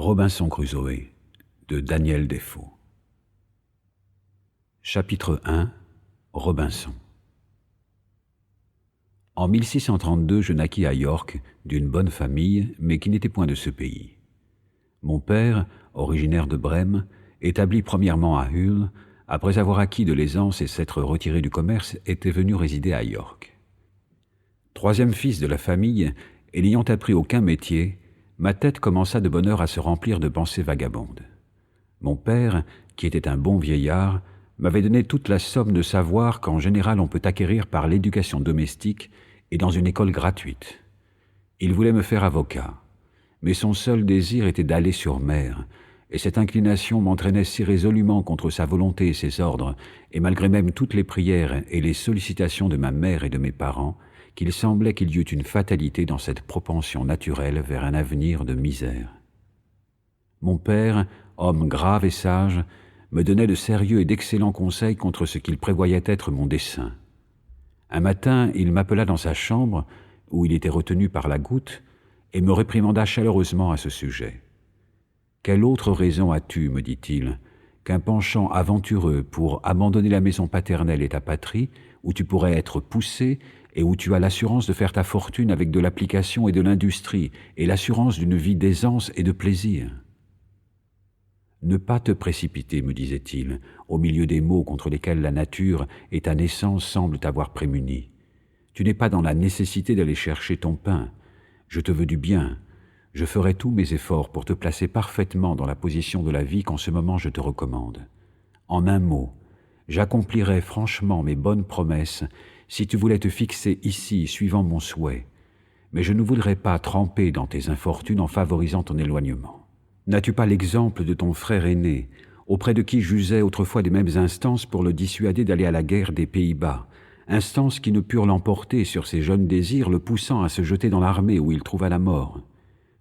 Robinson Crusoé de Daniel Defoe. Chapitre 1. Robinson. En 1632, je naquis à York, d'une bonne famille, mais qui n'était point de ce pays. Mon père, originaire de Brême, établi premièrement à Hull, après avoir acquis de l'aisance et s'être retiré du commerce, était venu résider à York. Troisième fils de la famille, et n'ayant appris aucun métier, ma tête commença de bonne heure à se remplir de pensées vagabondes. Mon père, qui était un bon vieillard, m'avait donné toute la somme de savoir qu'en général on peut acquérir par l'éducation domestique et dans une école gratuite. Il voulait me faire avocat, mais son seul désir était d'aller sur mer, et cette inclination m'entraînait si résolument contre sa volonté et ses ordres, et malgré même toutes les prières et les sollicitations de ma mère et de mes parents, qu'il semblait qu'il y eût une fatalité dans cette propension naturelle vers un avenir de misère. Mon père, homme grave et sage, me donnait de sérieux et d'excellents conseils contre ce qu'il prévoyait être mon dessein. Un matin, il m'appela dans sa chambre, où il était retenu par la goutte, et me réprimanda chaleureusement à ce sujet. « Quelle autre raison as-tu, me dit-il, qu'un penchant aventureux pour abandonner la maison paternelle et ta patrie, où tu pourrais être poussé et où tu as l'assurance de faire ta fortune avec de l'application et de l'industrie et l'assurance d'une vie d'aisance et de plaisir. Ne pas te précipiter, me disait-il, au milieu des maux contre lesquels la nature et ta naissance semblent t'avoir prémuni. Tu n'es pas dans la nécessité d'aller chercher ton pain. Je te veux du bien. Je ferai tous mes efforts pour te placer parfaitement dans la position de la vie qu'en ce moment je te recommande. En un mot, j'accomplirai franchement mes bonnes promesses si tu voulais te fixer ici suivant mon souhait, mais je ne voudrais pas tremper dans tes infortunes en favorisant ton éloignement. N'as-tu pas l'exemple de ton frère aîné, auprès de qui j'usais autrefois des mêmes instances pour le dissuader d'aller à la guerre des Pays-Bas, instances qui ne purent l'emporter sur ses jeunes désirs, le poussant à se jeter dans l'armée où il trouva la mort.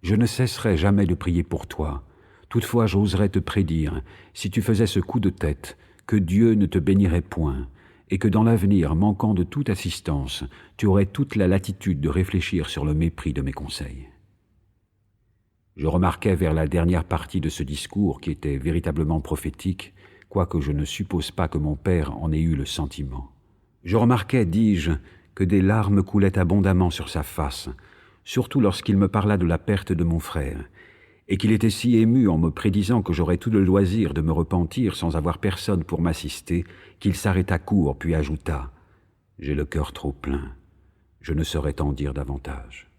Je ne cesserai jamais de prier pour toi. Toutefois, j'oserais te prédire, si tu faisais ce coup de tête, que Dieu ne te bénirait point, et que dans l'avenir, manquant de toute assistance, tu aurais toute la latitude de réfléchir sur le mépris de mes conseils. » Je remarquai vers la dernière partie de ce discours, qui était véritablement prophétique, quoique je ne suppose pas que mon père en ait eu le sentiment. Je remarquai, dis-je, que des larmes coulaient abondamment sur sa face, surtout lorsqu'il me parla de la perte de mon frère, et qu'il était si ému en me prédisant que j'aurais tout le loisir de me repentir sans avoir personne pour m'assister, qu'il s'arrêta court, puis ajouta « J'ai le cœur trop plein, je ne saurais t'en dire davantage. »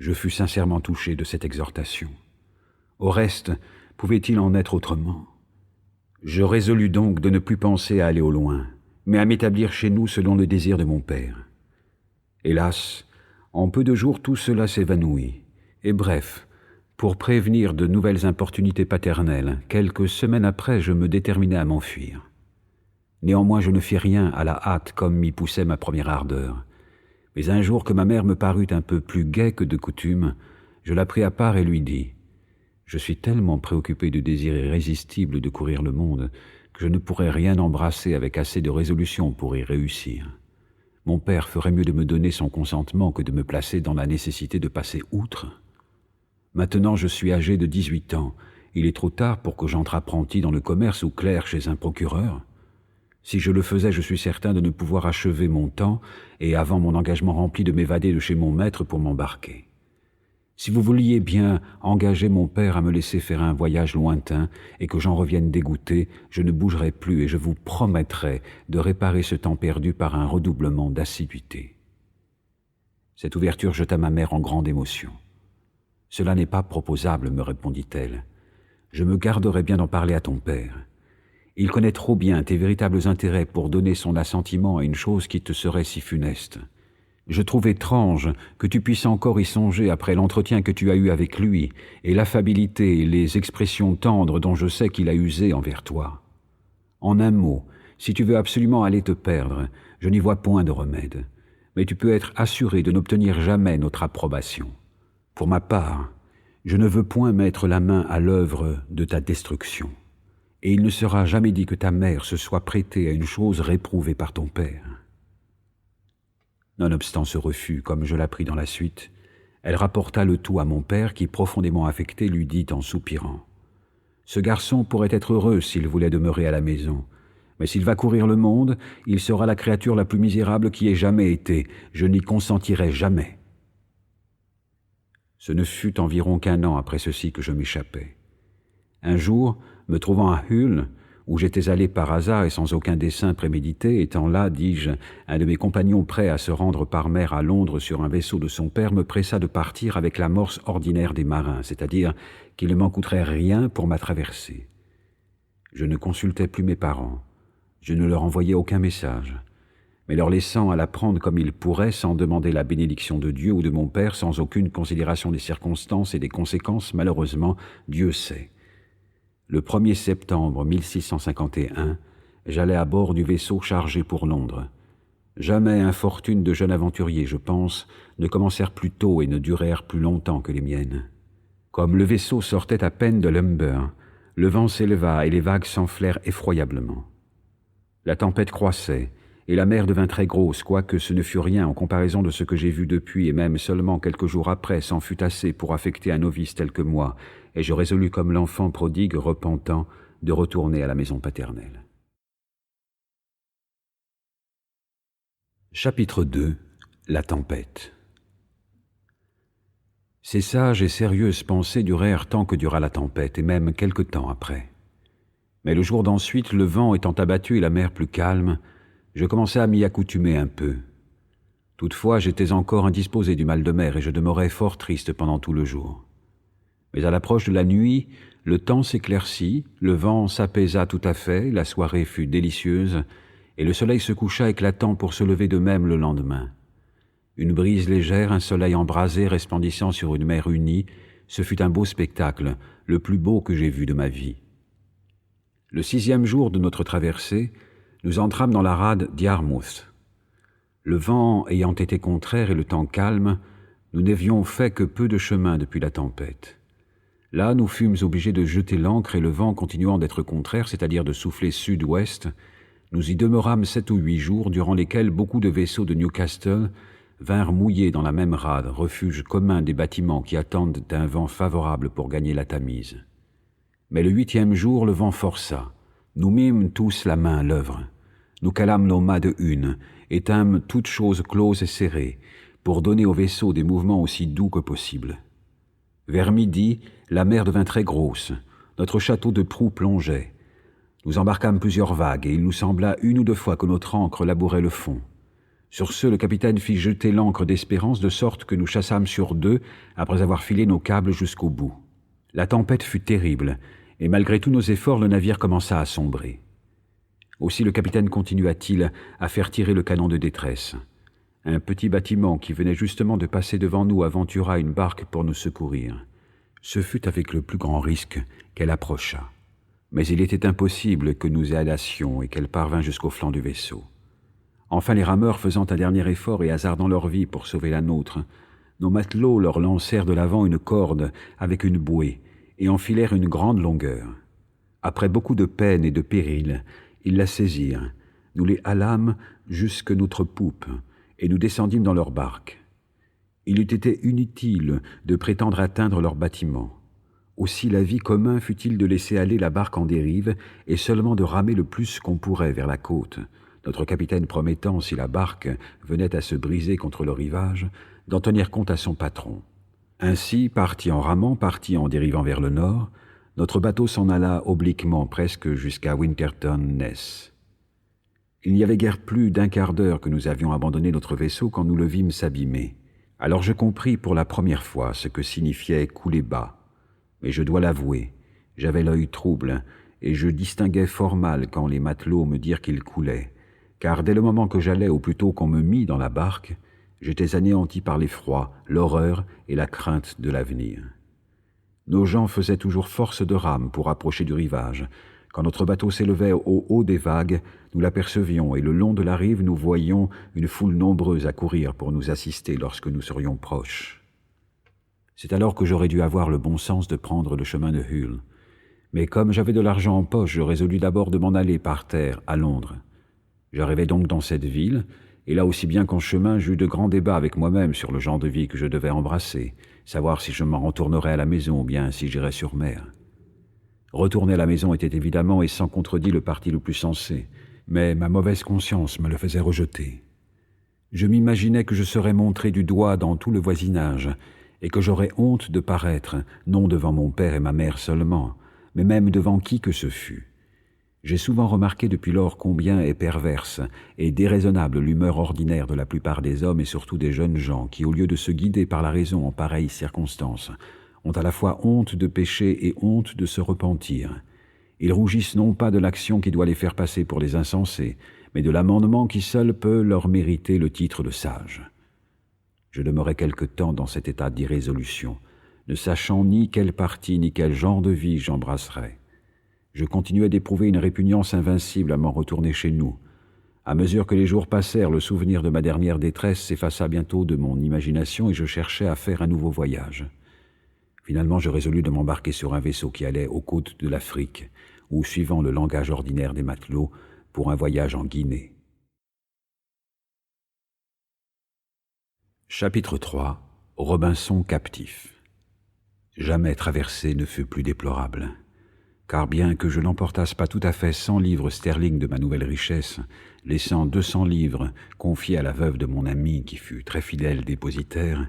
Je fus sincèrement touché de cette exhortation. Au reste, pouvait-il en être autrement? Je résolus donc de ne plus penser à aller au loin, mais à m'établir chez nous selon le désir de mon père. Hélas, en peu de jours tout cela s'évanouit, et bref, pour prévenir de nouvelles importunités paternelles, quelques semaines après je me déterminai à m'enfuir. Néanmoins je ne fis rien à la hâte comme m'y poussait ma première ardeur. Mais un jour que ma mère me parut un peu plus gaie que de coutume, je la pris à part et lui dis « Je suis tellement préoccupé du désir irrésistible de courir le monde que je ne pourrais rien embrasser avec assez de résolution pour y réussir. Mon père ferait mieux de me donner son consentement que de me placer dans la nécessité de passer outre. Maintenant je suis âgé de 18 ans, il est trop tard pour que j'entre apprenti dans le commerce ou clerc chez un procureur. Si je le faisais, je suis certain de ne pouvoir achever mon temps et avant mon engagement rempli de m'évader de chez mon maître pour m'embarquer. Si vous vouliez bien engager mon père à me laisser faire un voyage lointain et que j'en revienne dégoûté, je ne bougerai plus et je vous promettrai de réparer ce temps perdu par un redoublement d'assiduité. » Cette ouverture jeta ma mère en grande émotion. « Cela n'est pas proposable, me répondit-elle. Je me garderai bien d'en parler à ton père. Il connaît trop bien tes véritables intérêts pour donner son assentiment à une chose qui te serait si funeste. Je trouve étrange que tu puisses encore y songer après l'entretien que tu as eu avec lui et l'affabilité et les expressions tendres dont je sais qu'il a usé envers toi. En un mot, si tu veux absolument aller te perdre, je n'y vois point de remède, mais tu peux être assuré de n'obtenir jamais notre approbation. Pour ma part, je ne veux point mettre la main à l'œuvre de ta destruction. Et il ne sera jamais dit que ta mère se soit prêtée à une chose réprouvée par ton père. » Nonobstant ce refus, comme je l'appris dans la suite, Elle rapporta le tout à mon père qui, profondément affecté, lui dit en soupirant : « Ce garçon pourrait être heureux s'il voulait demeurer à la maison. Mais s'il va courir le monde, il sera la créature la plus misérable qui ait jamais été. Je n'y consentirai jamais. » Ce ne fut environ qu'1 an après ceci que je m'échappai. Un jour, me trouvant à Hull, où j'étais allé par hasard et sans aucun dessein prémédité, étant là, dis-je, un de mes compagnons prêt à se rendre par mer à Londres sur un vaisseau de son père me pressa de partir avec l'amorce ordinaire des marins, c'est-à-dire qu'il ne m'en coûterait rien pour ma traversée. Je ne consultais plus mes parents, je ne leur envoyais aucun message, mais leur laissant à la prendre comme ils pourraient, sans demander la bénédiction de Dieu ou de mon père, sans aucune considération des circonstances et des conséquences, malheureusement, Dieu sait. Le 1er septembre 1651, j'allais à bord du vaisseau chargé pour Londres. Jamais infortunes de jeunes aventuriers, je pense, ne commencèrent plus tôt et ne durèrent plus longtemps que les miennes. Comme le vaisseau sortait à peine de l'Humber, le vent s'éleva et les vagues s'enflèrent effroyablement. La tempête croissait, et la mer devint très grosse, quoique ce ne fût rien en comparaison de ce que j'ai vu depuis, et même seulement quelques jours après c'en fut assez pour affecter un novice tel que moi, et je résolus comme l'enfant prodigue repentant de retourner à la maison paternelle. Chapitre 2. La tempête. Ces sages et sérieuses pensées durèrent tant que dura la tempête, et même quelque temps après. Mais le jour d'ensuite, le vent étant abattu et la mer plus calme, je commençai à m'y accoutumer un peu. Toutefois, j'étais encore indisposé du mal de mer et je demeurais fort triste pendant tout le jour. Mais à l'approche de la nuit, le temps s'éclaircit, le vent s'apaisa tout à fait, la soirée fut délicieuse, et le soleil se coucha éclatant pour se lever de même le lendemain. Une brise légère, un soleil embrasé resplendissant sur une mer unie, ce fut un beau spectacle, le plus beau que j'ai vu de ma vie. Le 6e jour de notre traversée, nous entrâmes dans la rade d'Yarmouth. Le vent ayant été contraire et le temps calme, nous n'avions fait que peu de chemin depuis la tempête. Là, nous fûmes obligés de jeter l'ancre et le vent continuant d'être contraire, c'est-à-dire de souffler sud-ouest, nous y demeurâmes 7 ou 8 jours, durant lesquels beaucoup de vaisseaux de Newcastle vinrent mouiller dans la même rade, refuge commun des bâtiments qui attendent un vent favorable pour gagner la Tamise. Mais le 8e jour, le vent força. Nous mîmes tous la main à l'œuvre. Nous calâmes nos mâts de hune, étîmes toutes choses closes et serrées, pour donner au vaisseau des mouvements aussi doux que possible. Vers midi, la mer devint très grosse. Notre château de proue plongeait. Nous embarquâmes plusieurs vagues, et il nous sembla 1 ou 2 fois que notre ancre labourait le fond. Sur ce, le capitaine fit jeter l'ancre d'Espérance, de sorte que nous chassâmes sur 2, après avoir filé nos câbles jusqu'au bout. La tempête fut terrible, et malgré tous nos efforts, le navire commença à sombrer. Aussi le capitaine continua-t-il à faire tirer le canon de détresse. Un petit bâtiment qui venait justement de passer devant nous aventura une barque pour nous secourir. Ce fut avec le plus grand risque qu'elle approcha. Mais il était impossible que nous ailassions et qu'elle parvint jusqu'au flanc du vaisseau. Enfin, les rameurs faisant un dernier effort et hasardant leur vie pour sauver la nôtre, nos matelots leur lancèrent de l'avant une corde avec une bouée et enfilèrent une grande longueur. Après beaucoup de peine et de péril, ils la saisirent, nous les halâmes jusque notre poupe, et nous descendîmes dans leur barque. Il eût été inutile de prétendre atteindre leur bâtiment. Aussi l'avis commun fut-il de laisser aller la barque en dérive et seulement de ramer le plus qu'on pourrait vers la côte, notre capitaine promettant, si la barque venait à se briser contre le rivage, d'en tenir compte à son patron. Ainsi, parti en ramant, parti en dérivant vers le nord, notre bateau s'en alla obliquement presque jusqu'à Winterton-Ness. Il n'y avait guère plus d'1/4 d'heure que nous avions abandonné notre vaisseau quand nous le vîmes s'abîmer. Alors je compris pour la première fois ce que signifiait couler bas. Mais je dois l'avouer, j'avais l'œil trouble, et je distinguais fort mal quand les matelots me dirent qu'il coulait, car dès le moment que j'allais, ou plutôt qu'on me mit dans la barque, j'étais anéanti par l'effroi, l'horreur et la crainte de l'avenir. Nos gens faisaient toujours force de rame pour approcher du rivage. Quand notre bateau s'élevait au haut des vagues, nous l'apercevions, et le long de la rive, nous voyions une foule nombreuse accourir pour nous assister lorsque nous serions proches. C'est alors que j'aurais dû avoir le bon sens de prendre le chemin de Hull. Mais comme j'avais de l'argent en poche, je résolus d'abord de m'en aller par terre à Londres. J'arrivai donc dans cette ville, et là aussi bien qu'en chemin, j'eus de grands débats avec moi-même sur le genre de vie que je devais embrasser, savoir si je m'en retournerais à la maison ou bien si j'irais sur mer. Retourner à la maison était évidemment et sans contredit le parti le plus sensé, mais ma mauvaise conscience me le faisait rejeter. Je m'imaginais que je serais montré du doigt dans tout le voisinage, et que j'aurais honte de paraître, non devant mon père et ma mère seulement, mais même devant qui que ce fût. J'ai souvent remarqué depuis lors combien est perverse et déraisonnable l'humeur ordinaire de la plupart des hommes et surtout des jeunes gens qui, au lieu de se guider par la raison en pareilles circonstances, ont à la fois honte de pécher et honte de se repentir. Ils rougissent non pas de l'action qui doit les faire passer pour des insensés, mais de l'amendement qui seul peut leur mériter le titre de sage. Je demeurai quelque temps dans cet état d'irrésolution, ne sachant ni quel parti ni quel genre de vie j'embrasserais. Je continuais d'éprouver une répugnance invincible à m'en retourner chez nous. À mesure que les jours passèrent, le souvenir de ma dernière détresse s'effaça bientôt de mon imagination et je cherchais à faire un nouveau voyage. Finalement, je résolus de m'embarquer sur un vaisseau qui allait aux côtes de l'Afrique, ou, suivant le langage ordinaire des matelots, pour un voyage en Guinée. Chapitre 3. Robinson captif. Jamais traversée ne fut plus déplorable, car bien que je n'emportasse pas tout à fait 100 livres sterling de ma nouvelle richesse, laissant 200 livres confiés à la veuve de mon ami qui fut très fidèle dépositaire,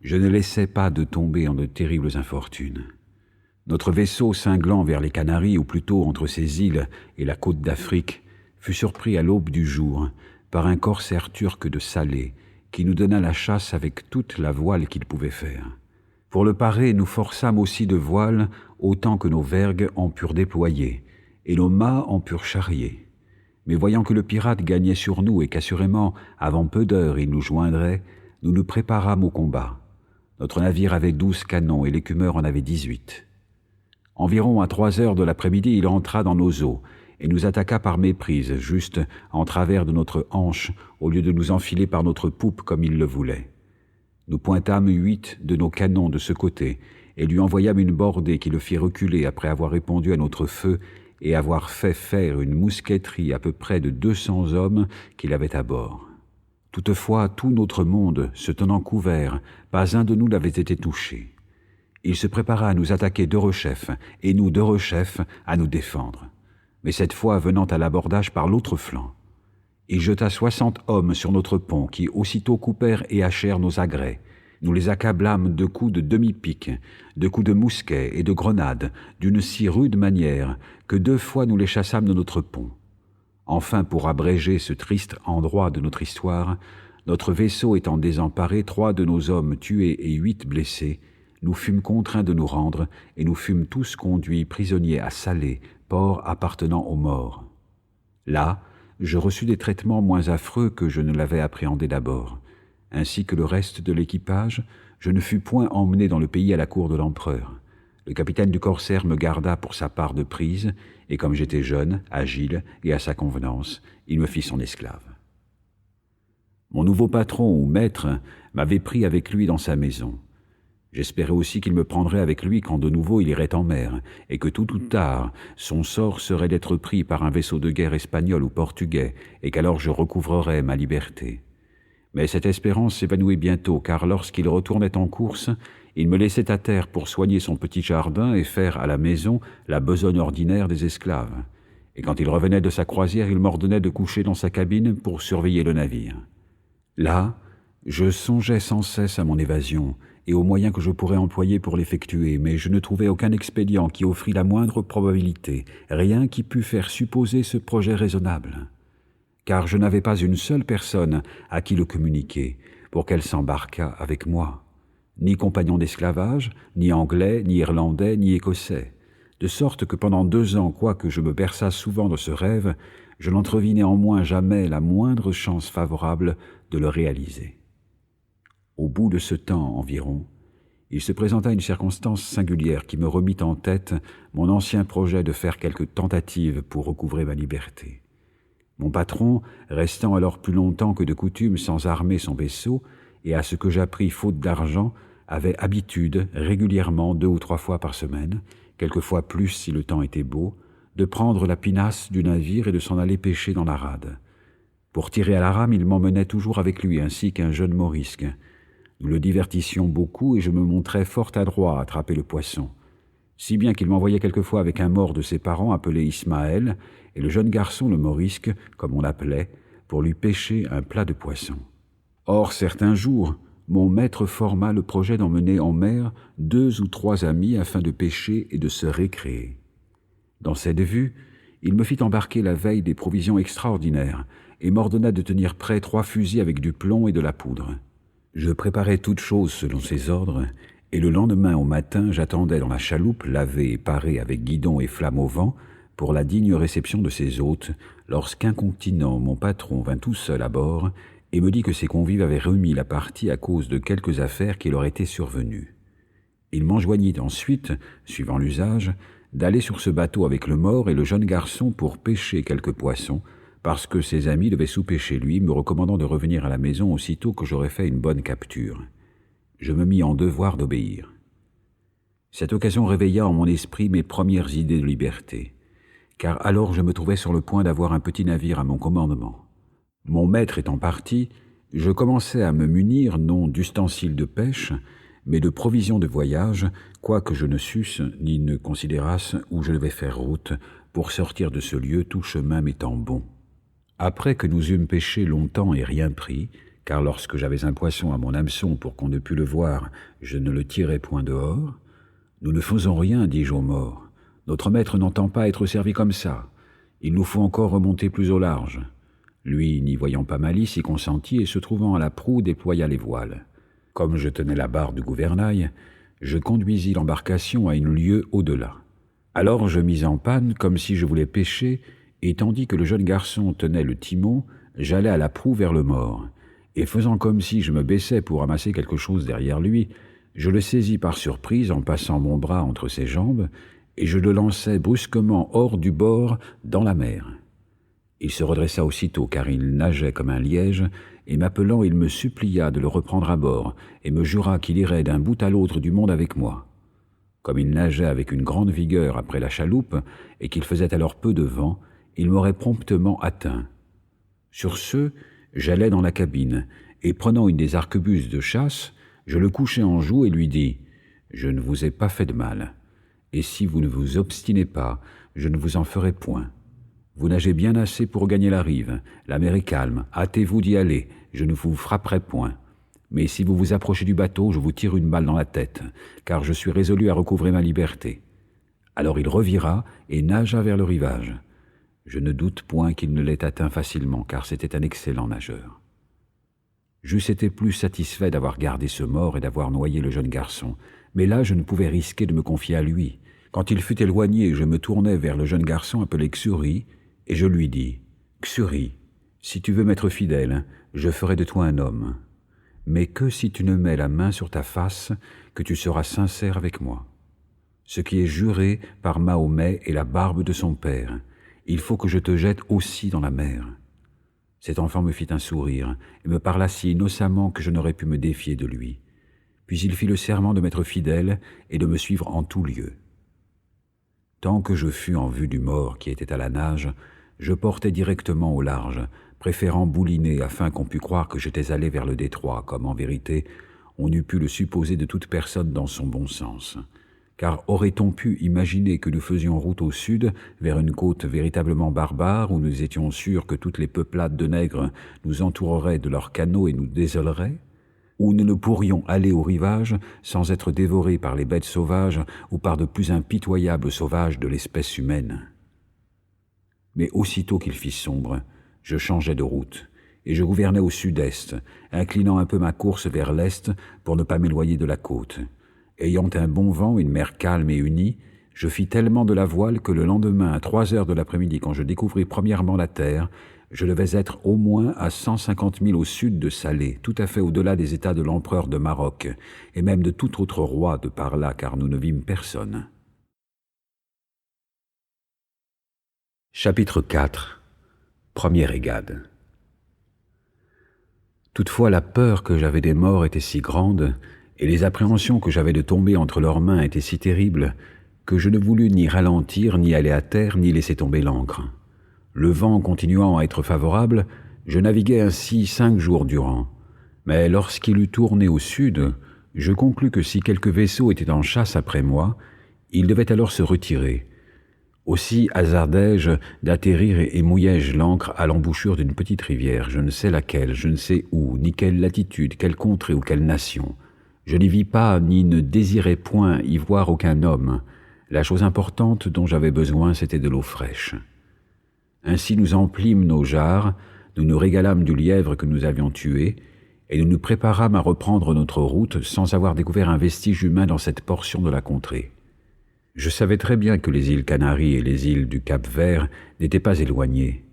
je ne laissais pas de tomber en de terribles infortunes. Notre vaisseau cinglant vers les Canaries, ou plutôt entre ces îles et la côte d'Afrique, fut surpris à l'aube du jour par un corsaire turc de Salé, qui nous donna la chasse avec toute la voile qu'il pouvait faire. Pour le parer, nous forçâmes aussi de voile autant que nos vergues en purent déployer, et nos mâts en purent charrier. Mais voyant que le pirate gagnait sur nous et qu'assurément, avant peu d'heures, il nous joindrait, nous nous préparâmes au combat. Notre navire avait 12 canons et l'écumeur en avait 18. Environ à 3 heures de l'après-midi, il entra dans nos eaux et nous attaqua par méprise, juste en travers de notre hanche, au lieu de nous enfiler par notre poupe comme il le voulait. Nous pointâmes 8 de nos canons de ce côté et lui envoyâmes une bordée qui le fit reculer après avoir répondu à notre feu et avoir fait faire une mousqueterie à peu près de 200 hommes qu'il avait à bord. Toutefois, tout notre monde, se tenant couvert, pas un de nous n'avait été touché. Il se prépara à nous attaquer de rechef, et nous de rechef à nous défendre, mais cette fois venant à l'abordage par l'autre flanc. Il jeta 60 hommes sur notre pont, qui aussitôt coupèrent et hachèrent nos agrès. Nous les accablâmes de coups de demi-pique, de coups de mousquet et de grenades, d'une si rude manière que 2 fois nous les chassâmes de notre pont. Enfin, pour abréger ce triste endroit de notre histoire, notre vaisseau étant désemparé, 3 de nos hommes tués et 8 blessés, nous fûmes contraints de nous rendre et nous fûmes tous conduits prisonniers à Salé, port appartenant aux morts. Là, je reçus des traitements moins affreux que je ne l'avais appréhendé d'abord. Ainsi que le reste de l'équipage, je ne fus point emmené dans le pays à la cour de l'empereur. Le capitaine du corsaire me garda pour sa part de prise, et comme j'étais jeune, agile et à sa convenance, il me fit son esclave. Mon nouveau patron ou maître m'avait pris avec lui dans sa maison. J'espérais aussi qu'il me prendrait avec lui quand de nouveau il irait en mer, et que tôt ou tard, son sort serait d'être pris par un vaisseau de guerre espagnol ou portugais, et qu'alors je recouvrerais ma liberté. Mais cette espérance s'évanouit bientôt, car lorsqu'il retournait en course, il me laissait à terre pour soigner son petit jardin et faire à la maison la besogne ordinaire des esclaves. Et quand il revenait de sa croisière, il m'ordonnait de coucher dans sa cabine pour surveiller le navire. Là, je songeais sans cesse à mon évasion et aux moyens que je pourrais employer pour l'effectuer, mais je ne trouvais aucun expédient qui offrît la moindre probabilité, rien qui pût faire supposer ce projet raisonnable. Car je n'avais pas une seule personne à qui le communiquer, pour qu'elle s'embarquât avec moi. Ni compagnon d'esclavage, ni anglais, ni irlandais, ni écossais. De sorte que pendant 2 ans, quoique je me berçasse souvent de ce rêve, je n'entrevis néanmoins jamais la moindre chance favorable de le réaliser. Au bout de ce temps environ, il se présenta une circonstance singulière qui me remit en tête mon ancien projet de faire quelques tentatives pour recouvrer ma liberté. Mon patron, restant alors plus longtemps que de coutume sans armer son vaisseau, et à ce que j'appris faute d'argent, avait habitude, régulièrement 2 ou 3 fois par semaine, quelquefois plus si le temps était beau, de prendre la pinasse du navire et de s'en aller pêcher dans la rade. Pour tirer à la rame, il m'emmenait toujours avec lui, ainsi qu'un jeune morisque. Nous le divertissions beaucoup et je me montrais fort adroit à attraper le poisson. Si bien qu'il m'envoyait quelquefois avec un mort de ses parents appelé Ismaël, et le jeune garçon, le morisque, comme on l'appelait, pour lui pêcher un plat de poisson. Or, certains jours, mon maître forma le projet d'emmener en mer 2 ou 3 amis afin de pêcher et de se récréer. Dans cette vue, il me fit embarquer la veille des provisions extraordinaires et m'ordonna de tenir prêts 3 fusils avec du plomb et de la poudre. Je préparai toutes choses selon ses ordres, et le lendemain au matin, j'attendais dans la chaloupe, lavée et parée avec guidon et flamme au vent, pour la digne réception de ses hôtes, lorsqu'incontinent mon patron vint tout seul à bord et me dit que ses convives avaient remis la partie à cause de quelques affaires qui leur étaient survenues. Il m'enjoignit ensuite, suivant l'usage, d'aller sur ce bateau avec le mort et le jeune garçon pour pêcher quelques poissons, parce que ses amis devaient souper chez lui, me recommandant de revenir à la maison aussitôt que j'aurais fait une bonne capture. Je me mis en devoir d'obéir. Cette occasion réveilla en mon esprit mes premières idées de liberté, car alors je me trouvais sur le point d'avoir un petit navire à mon commandement. Mon maître étant parti, je commençais à me munir non d'ustensiles de pêche, mais de provisions de voyage, quoique je ne susse ni ne considérasse où je devais faire route pour sortir de ce lieu, tout chemin m'étant bon. Après que nous eûmes pêché longtemps et rien pris, car lorsque j'avais un poisson à mon hameçon pour qu'on ne pût le voir, je ne le tirais point dehors, « Nous ne faisons rien, dis-je au mort. Notre maître n'entend pas être servi comme ça. Il nous faut encore remonter plus au large. » Lui, n'y voyant pas malice, y consentit et se trouvant à la proue, déploya les voiles. Comme je tenais la barre du gouvernail, je conduisis l'embarcation à une lieue au-delà. Alors je mis en panne comme si je voulais pêcher, et tandis que le jeune garçon tenait le timon, j'allais à la proue vers le mort, et faisant comme si je me baissais pour ramasser quelque chose derrière lui, je le saisis par surprise en passant mon bras entre ses jambes, et je le lançai brusquement hors du bord dans la mer. Il se redressa aussitôt, car il nageait comme un liège, et m'appelant, il me supplia de le reprendre à bord, et me jura qu'il irait d'un bout à l'autre du monde avec moi. Comme il nageait avec une grande vigueur après la chaloupe, et qu'il faisait alors peu de vent, il m'aurait promptement atteint. Sur ce, j'allai dans la cabine, et prenant une des arquebuses de chasse, je le couchai en joue et lui dis « Je ne vous ai pas fait de mal, et si vous ne vous obstinez pas, je ne vous en ferai point. Vous nagez bien assez pour gagner la rive, la mer est calme, hâtez-vous d'y aller, je ne vous frapperai point. Mais si vous vous approchez du bateau, je vous tire une balle dans la tête, car je suis résolu à recouvrer ma liberté. » Alors il revira et nagea vers le rivage. Je ne doute point qu'il ne l'ait atteint facilement, car c'était un excellent nageur. J'eusse été plus satisfait d'avoir gardé ce mort et d'avoir noyé le jeune garçon, mais là je ne pouvais risquer de me confier à lui. Quand il fut éloigné, je me tournai vers le jeune garçon appelé Xury, et je lui dis « Xury, si tu veux m'être fidèle, je ferai de toi un homme. Mais que si tu ne mets la main sur ta face, que tu seras sincère avec moi. Ce qui est juré par Mahomet et la barbe de son père, il faut que je te jette aussi dans la mer. » Cet enfant me fit un sourire et me parla si innocemment que je n'aurais pu me défier de lui. Puis il fit le serment de m'être fidèle et de me suivre en tout lieu. Tant que je fus en vue du mort qui était à la nage, je portai directement au large, préférant bouliner afin qu'on pût croire que j'étais allé vers le détroit, comme en vérité on eût pu le supposer de toute personne dans son bon sens. Car aurait-on pu imaginer que nous faisions route au sud, vers une côte véritablement barbare, où nous étions sûrs que toutes les peuplades de nègres nous entoureraient de leurs canots et nous désoleraient? Où nous ne pourrions aller au rivage sans être dévorés par les bêtes sauvages ou par de plus impitoyables sauvages de l'espèce humaine? Mais aussitôt qu'il fit sombre, je changeai de route, et je gouvernais au sud-est, inclinant un peu ma course vers l'est pour ne pas m'éloigner de la côte. Ayant un bon vent, une mer calme et unie, je fis tellement de la voile que le lendemain, à 3 heures de l'après-midi, quand je découvris premièrement la terre, je devais être au moins à 150 milles au sud de Salé, tout à fait au-delà des États de l'empereur de Maroc, et même de tout autre roi de par là, car nous ne vîmes personne. Chapitre 4. Première égade. Toutefois, la peur que j'avais des morts était si grande, et les appréhensions que j'avais de tomber entre leurs mains étaient si terribles, que je ne voulus ni ralentir, ni aller à terre, ni laisser tomber l'ancre. Le vent continuant à être favorable, Je naviguai ainsi 5 jours durant, mais lorsqu'il eut tourné au sud, je conclus que si quelque vaisseau était en chasse après moi, il devait alors se retirer. Aussi hasardai-je d'atterrir et mouillai-je l'ancre à l'embouchure d'une petite rivière, je ne sais laquelle, je ne sais où, ni quelle latitude, quelle contrée ou quelle nation. Je n'y vis pas, ni ne désirais point y voir aucun homme. La chose importante dont j'avais besoin, c'était de l'eau fraîche. Ainsi nous emplîmes nos jarres, nous nous régalâmes du lièvre que nous avions tué, et nous nous préparâmes à reprendre notre route sans avoir découvert un vestige humain dans cette portion de la contrée. Je savais très bien que les îles Canaries et les îles du Cap-Vert n'étaient pas éloignées,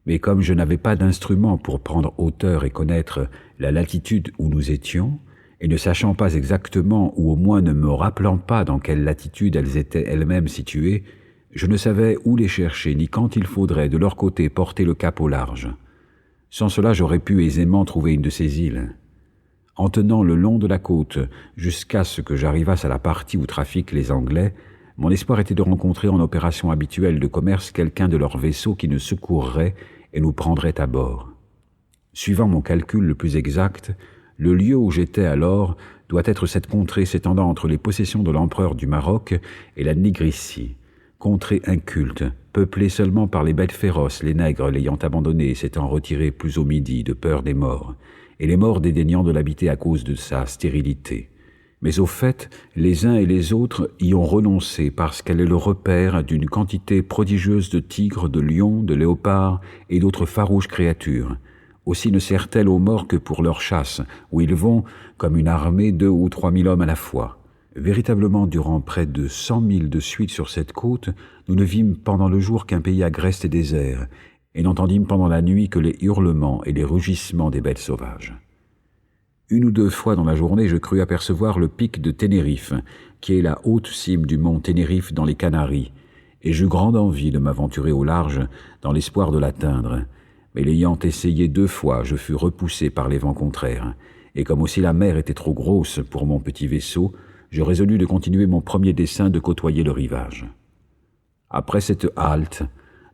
mais comme je n'avais pas d'instrument pour prendre hauteur et connaître la latitude où nous étions, et ne sachant pas exactement, ou au moins ne me rappelant pas dans quelle latitude elles étaient elles-mêmes situées, je ne savais où les chercher, ni quand il faudrait, de leur côté, porter le cap au large. Sans cela, j'aurais pu aisément trouver une de ces îles. En tenant le long de la côte jusqu'à ce que j'arrivasse à la partie où trafiquent les Anglais, mon espoir était de rencontrer en opération habituelle de commerce quelqu'un de leur vaisseau qui nous secourrait et nous prendrait à bord. Suivant mon calcul le plus exact, le lieu où j'étais alors doit être cette contrée s'étendant entre les possessions de l'empereur du Maroc et la Nigricie, contrée inculte, peuplée seulement par les bêtes féroces, les nègres l'ayant abandonnée et s'étant retirés plus au midi de peur des morts, et les morts dédaignant de l'habiter à cause de sa stérilité. Mais au fait, les uns et les autres y ont renoncé parce qu'elle est le repère d'une quantité prodigieuse de tigres, de lions, de léopards et d'autres farouches créatures. Aussi ne sert-elle aux morts que pour leur chasse, où ils vont, comme une armée, 2 ou 3 000 hommes à la fois. Véritablement, durant près de 100 milles de suite sur cette côte, nous ne vîmes pendant le jour qu'un pays agreste et désert, et n'entendîmes pendant la nuit que les hurlements et les rugissements des bêtes sauvages. 1 ou 2 fois dans la journée, je crus apercevoir le pic de Ténérife, qui est la haute cime du mont Ténérife dans les Canaries, et j'eus grande envie de m'aventurer au large dans l'espoir de l'atteindre. Mais l'ayant essayé 2 fois, je fus repoussé par les vents contraires, et comme aussi la mer était trop grosse pour mon petit vaisseau, je résolus de continuer mon premier dessein de côtoyer le rivage. Après cette halte,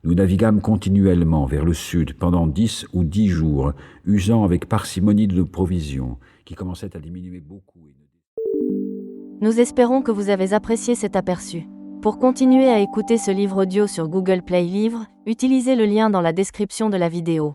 nous naviguâmes continuellement vers le sud pendant 10 ou 10 jours, usant avec parcimonie de nos provisions, qui commençaient à diminuer beaucoup. Nous espérons que vous avez apprécié cet aperçu. Pour continuer à écouter ce livre audio sur Google Play Livres, utilisez le lien dans la description de la vidéo.